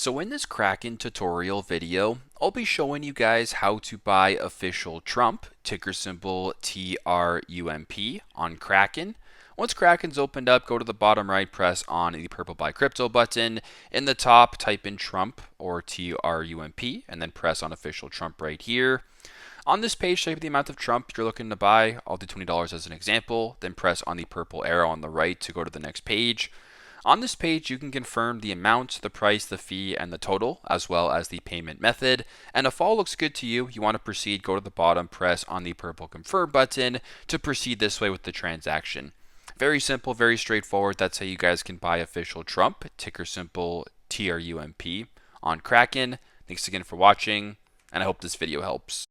So in this Kraken tutorial video, I'll be showing you guys how to buy official Trump, ticker symbol TRUMP, on Kraken. Once Kraken's opened up, go to the bottom right, press on the purple buy crypto button. In the top, type in Trump or TRUMP, and then press on official Trump right here. On this page, type the amount of Trump you're looking to buy. I'll do $20 as an example. Then press on the purple arrow on the right to go to the next page. On this page, you can confirm the amount, the price, the fee, and the total, as well as the payment method. And if all looks good to you, you want to proceed, go to the bottom, press on the purple confirm button to proceed this way with the transaction. Very simple, very straightforward. That's how you guys can buy official Trump, ticker symbol TRUMP, on Kraken. Thanks again for watching, and I hope this video helps.